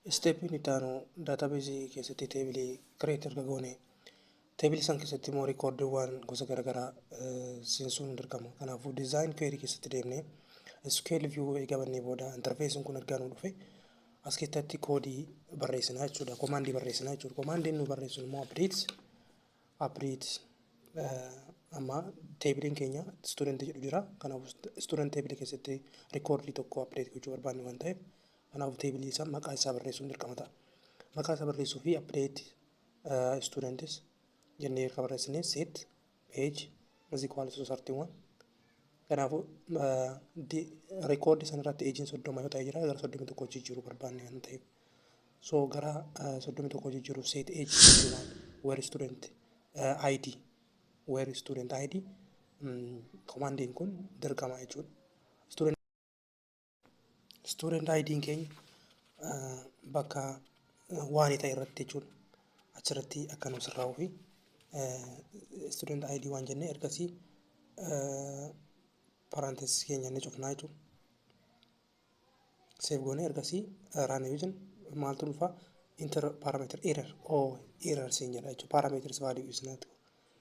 Step inni taanu database keessatti teebilii create erga goone teebilii san keessatti immoo rekoordiiwwan gosa garaagaraa seensuun dirqama. Kanaafuu design query keessatti deemnee SQL view eegabannee booda interfacein kun ergaa nu dhufe as keessatti koodii barreessinaa jechuudha. Komaandii barreessinaa jechuudha. Komaandiin nu barreessu immoo update amma teebiliin keenya student jedhu jira. Kanaafuu student teebilii keessatti rekoordii tokko update gochuu barbaanne waan ta'eef kanaafuu teebilii isaa maqaa isaa barreessuun dirqama ta'a. Maqaa isaa barreessuu fi update students jennee erga barreessinee set page is equal to 31. Kanaafuu rekoordii sana irratti eejiin 30 yoo ta'e jira gara 31 jijjiiruu barbaanne waan ta'eef so gara 31 jijjiiruu set age 31 where student ID komaandiin kun dirqama jechuudha. Student ID keenya bakka waan ta'e irratti jechuudha. Achirratti akka nu sirraa'uu fi student ID waan jennee ergasii parenthesis keenya ni cufnaa jechuudha. Save goonee ergasii run using maaltu dhufa enter parameter error siin jedha jechuudha. Parameters value is not